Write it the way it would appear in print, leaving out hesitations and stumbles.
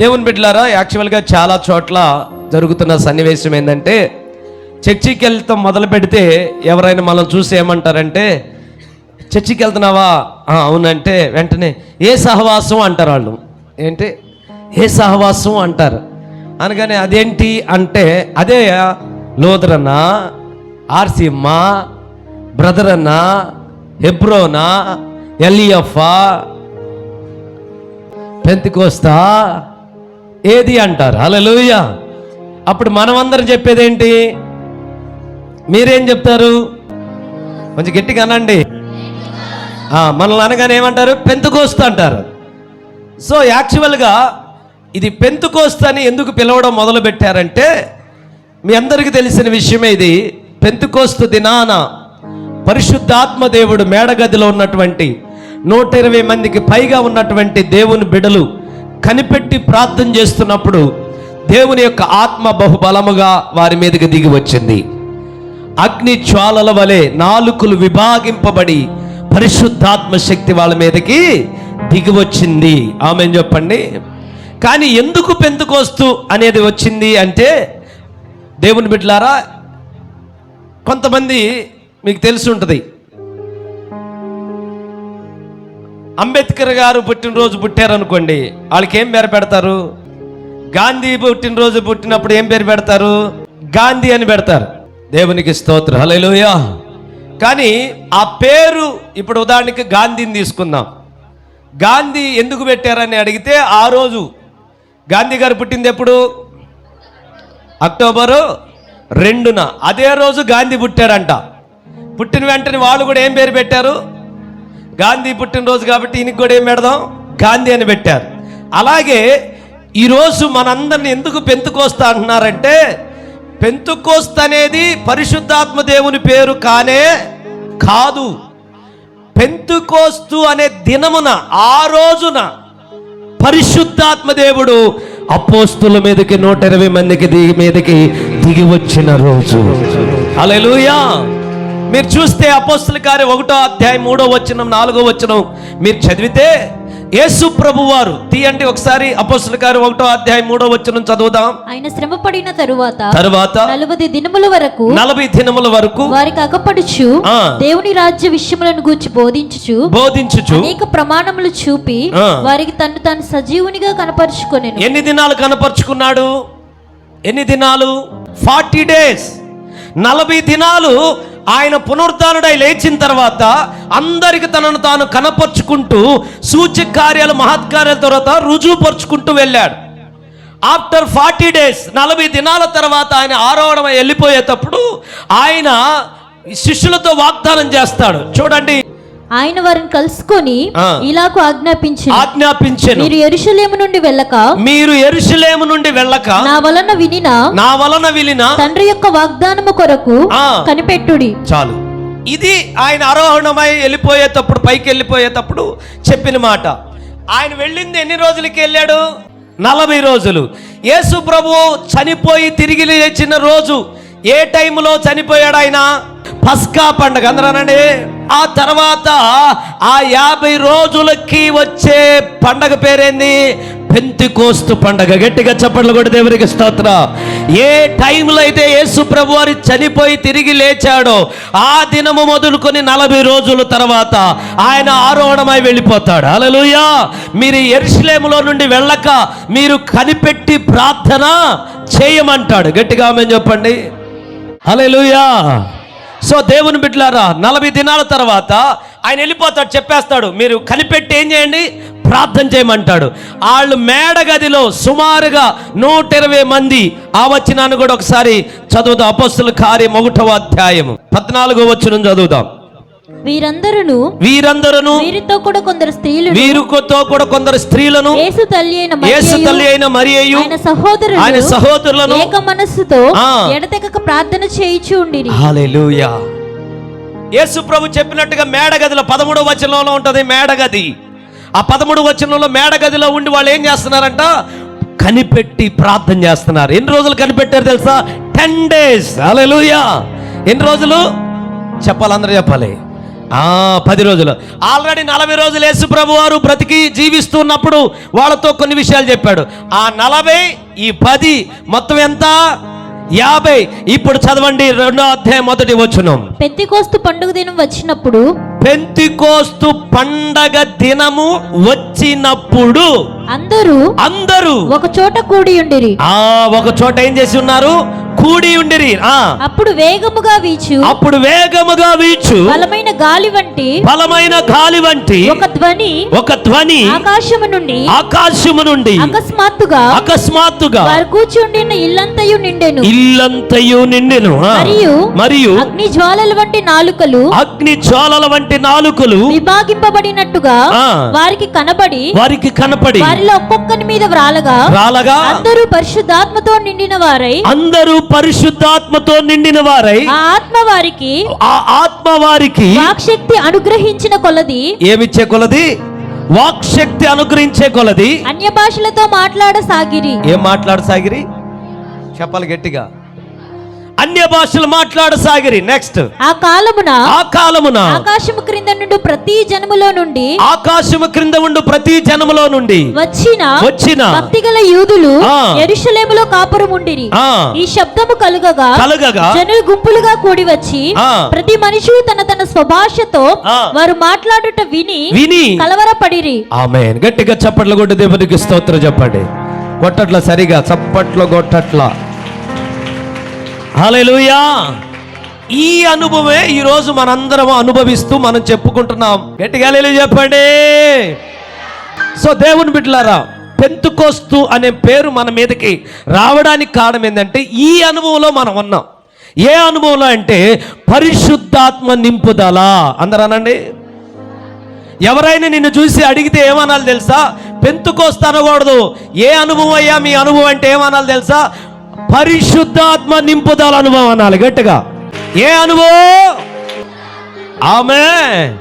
దేవుని బిడ్డలారా, యాక్చువల్గా చాలా చోట్ల జరుగుతున్న సన్నివేశం ఏంటంటే, చర్చికి వెళ్తాం మొదలు పెడితే ఎవరైనా మనం చూసి ఏమంటారంటే, చర్చికి వెళ్తున్నావా? అవునంటే వెంటనే ఏ సహవాసం అంటారు వాళ్ళు. ఏంటి ఏ సహవాసం అంటారు అనగానే అదేంటి అంటే, అదే లోదరన్నా, ఆర్సిమ్మా, బ్రదర్ అన్నా, హెబ్రోనా, ఎల్ఈఎఫా, పెంతెకోస్తా ఏది అంటారు. హల్లెలూయా. అప్పుడు మనమందరం చెప్పేదేంటి? మీరేం చెప్తారు? కొంచెం గట్టిగా అనండి. మనల్ని అనగానే ఏమంటారు? పెంతెకోస్తు అంటారు. సో యాక్చువల్గా ఇది పెంతెకోస్తు అని ఎందుకు పిలవడం మొదలు పెట్టారంటే, మీ అందరికీ తెలిసిన విషయమే. ఇది పెంతెకోస్తు దినాన పరిశుద్ధాత్మ దేవుడు మేడగదిలో ఉన్నటువంటి 120 మందికి పైగా ఉన్నటువంటి దేవుని బిడలు కనిపెట్టి ప్రార్థన చేస్తున్నప్పుడు దేవుని యొక్క ఆత్మ బహుబలముగా వారి మీదకి దిగి వచ్చింది. అగ్ని జ్వాలల వలె నాలుకలు విభాగింపబడి పరిశుద్ధాత్మ శక్తి వాళ్ళ మీదకి దిగి వచ్చింది. ఆమేన్ చెప్పండి. కానీ ఎందుకు పెంతెకోస్తు అనేది వచ్చింది అంటే, దేవుని బిడ్డలారా, కొంతమంది మీకు తెలిసి ఉంటుంది, అంబేద్కర్ గారు పుట్టినరోజు పుట్టారనుకోండి, వాళ్ళకి ఏం పేరు పెడతారు? గాంధీ పుట్టినరోజు పుట్టినప్పుడు ఏం పేరు పెడతారు? గాంధీ అని పెడతారు. దేవునికి స్తోత్రం, హల్లెలూయా. కానీ ఆ పేరు, ఇప్పుడు ఉదాహరణకి గాంధీని తీసుకుందాం. గాంధీ ఎందుకు పెట్టారని అడిగితే, ఆ రోజు గాంధీ గారు పుట్టింది ఎప్పుడు? అక్టోబరు 2న. అదే రోజు గాంధీ పుట్టాడంట. పుట్టిన వెంటనే వాళ్ళు కూడా ఏం పేరు పెట్టారు? గాంధీ పుట్టినరోజు కాబట్టి ఈయనకి కూడా ఏం పెడదాం? గాంధీ అని పెట్టారు. అలాగే ఈరోజు మనందరిని ఎందుకు పెంతెకోస్తు అంటున్నారంటే, పెంతెకోస్తు అనేది పరిశుద్ధాత్మ దేవుని పేరు కానే కాదు. పెంతెకోస్తు అనే దినమున, ఆ రోజున పరిశుద్ధాత్మ దేవుడు అపోస్తుల మీదకి 120 మందికి మీదకి దిగి వచ్చిన రోజు. హల్లెలూయా. మీరు చూస్తే అపోస్తుల కార్యం 1వ అధ్యాయం 3వ వచనం 4వ వచనం మీరు చదివితే, యేసు ప్రభు వారు, తీయండి ఒకసారి అపోస్తుల కార్యం 1వ అధ్యాయం 3వ వచనం చదువుదాం. ఆయన శ్రమ పడిన తరువాత 40 దినముల వరకు వారికి అగపడుచు దేవుని రాజ్య విషయములను గూర్చి బోధించుచు అనేక ప్రమాణములు చూపి వారికి తను తాను సజీవునిగా కనపరుచుకొనెను. ఎన్ని దినాలు కనపరుచుకున్నాడు? ఎన్ని దినాలు? 40 డేస్. 40 దినాలు ఆయన పునరుద్ధానుడై లేచిన తర్వాత అందరికి తనను తాను కనపరుచుకుంటూ సూచక కార్యాలు, మహత్కార్యాల తర్వాత రుజువుపరుచుకుంటూ వెళ్ళాడు. ఆఫ్టర్ 40 డేస్, 40 దినాల తర్వాత ఆయన ఆరోహణమై వెళ్ళిపోయేటప్పుడు ఆయన శిష్యులతో వాగ్దానం చేస్తాడు. చూడండి, ఆయన వారిని కలుసుకొని ఇలాగు ఆజ్ఞాపించెను, మీరు యెరూషలేము నుండి వెళ్ళక నా వలన వినిన తండ్రి యొక్క వాగ్దానము కొరకు కనిపెట్టుడి. చాలు. ఇది ఆయన ఆరోహణమై వెళ్ళిపోయేటప్పుడు, పైకి వెళ్ళిపోయేటప్పుడు చెప్పిన మాట. ఆయన వెళ్ళింది ఎన్ని రోజులకి వెళ్ళాడు? 40 రోజులు. యేసు ప్రభువు చనిపోయి తిరిగి లేచిన రోజు ఏ టైంలో చనిపోయాడు ఆయన? పస్కా పండుగ. అందరనండి. ఆ తర్వాత ఆ 50 రోజులకి వచ్చే పండగ పేరేంది? పెంతెకోస్తు పండగ. గట్టిగా చప్పట్లు కొట్టి దేవునికి స్తోత్రం. ఏ టైంలో అయితే యేసు ప్రభు వారు చనిపోయి తిరిగి లేచాడో ఆ దినము మొదలుకొని 40 రోజుల తర్వాత ఆయన ఆరోహణమై వెళ్ళిపోతాడు. హల్లెలూయా. మీరు యెరూషలేములో నుండి వెళ్ళక మీరు కనిపెట్టి ప్రార్థన చేయమంటాడు. గట్టిగా ఆమేన్ చెప్పండి. హల్లెలూయా. సో దేవుని బిడ్డలారా, 40 దినాల తర్వాత ఆయన వెళ్ళిపోతాడు, చెప్పేస్తాడు, మీరు కనిపెట్టి ఏం చేయండి? ప్రార్థన చేయమంటాడు. వాళ్ళు మేడగదిలో సుమారుగా 120 మంది. ఆ వచనాన్ని కూడా ఒకసారి చదువుదాం. అపోస్తుల కార్యం 1వ అధ్యాయం 14వ వచనం చదువుదాం. వీరందరూ వీరితో కూడా కొందరు స్త్రీలను యేసు తల్లి అయిన మరియయు ఆయన సహోదరులను ఏక మనస్సుతో ఎడతెగక ప్రార్థన చేయుచు ఉండిరి. హల్లెలూయా. యేసు ప్రభు చెప్పినట్టుగా మేడగదిలో 13వ వచనంలో ఉంటది మేడగది. ఆ 13వ వచనంలో మేడగదిలో ఉండి వాళ్ళు ఏం చేస్తున్నారంట? కనిపెట్టి ప్రార్థన చేస్తున్నారు. ఎన్ని రోజులు కనిపెట్టారు తెలుసా? 10 డేస్. హల్లెలూయా. ఎన్ని రోజులు చెప్పాలి? అందరూ చెప్పాలి. 10 రోజులు. ఆల్రెడీ 40 రోజులు యేసు ప్రభు వారు బ్రతికి జీవిస్తున్నప్పుడు వాళ్ళతో కొన్ని విషయాలు చెప్పాడు. ఆ 40 ఈ 10 మొత్తం ఎంత? 50. ఇప్పుడు చదవండి 2వ అధ్యాయం 1వ వచనం. పెంతెకోస్తు పండుగ దినం వచ్చినప్పుడు, పెంతెకోస్తు పండగ దినము వచ్చినప్పుడు అందరూ ఒక చోట కూడి ఉండిరి. ఒక చోట ఏం చేసి ఉన్నారు? కూడి ఉండిరి. అప్పుడు వేగముగా వీచు బలమైన గాలి వంటి ఒక ధ్వని ఆకాశము నుండి అకస్మాత్తుగా వారు కూర్చుండిన ఇల్లంతయు నిండెను. మరియు అగ్ని జ్వాలల వంటి నాలుకలు విభాగింపబడినట్టుగా వారికి కనబడి వారిలో ఒక్కొక్కని మీద వ్రాలగా అందరూ పరిశుద్ధాత్మతో నిండిన వారై ఆ ఆత్మ వారికి వాక్శక్తి అనుగ్రహించిన కొలది ఏమిచ్చే కొలది? వాక్శక్తి అనుగ్రహించే కొలది అన్య భాషలతో మాట్లాడసాగిరి. ఏం మాట్లాడసాగిరి? చెప్పాలి గట్టిగా. అన్య భాషలు మాట్లాడసాగిరి. నెక్స్ట్, ఆ కాలమున ఆకాశము క్రింద ఉండు ప్రతి జనములో నుండి వచ్చిన భక్తిగల యూదులు యెరూషలేములో కాపురం ఉండిరి. ఈ శబ్దము కలుగగా జనులు గుంపులుగా కూడి వచ్చి ప్రతి మనిషి తన స్వభాషతో వారు మాట్లాడుట విని కలవరపడిరి. ఆమేన్. గట్టిగా చప్పట్లు కొట్టి దేవునికి స్తోత్రం చెప్పండి. కొట్టట్ల సరిగా చప్పట్లు కొట్టట్ల. హల్లెలూయా. ఈ అనుభవమే ఈరోజు మనందరం అనుభవిస్తూ మనం చెప్పుకుంటున్నాం. గట్టిగా హల్లెలూయా చెప్పండి. సో దేవుని బిడ్డలారా, పెంతెకోస్తు అనే పేరు మన మీదకి రావడానికి కారణం ఏంటంటే ఈ అనుభవంలో మనం ఉన్నాం. ఏ అనుభవంలో అంటే పరిశుద్ధాత్మ నింపుదల. అందరూ అనండి. ఎవరైనా నిన్ను చూసి అడిగితే ఏమనాలి తెలుసా? పెంతెకోస్తు అనకూడదు. ఏ అనుభవం అయ్యా మీ అనుభవం అంటే ఏమనాలి తెలుసా? పరిశుద్ధాత్మ నింపుదల అనుభవం అనాలి గట్టిగా. ఏ అనుభవం? ఆమేన్.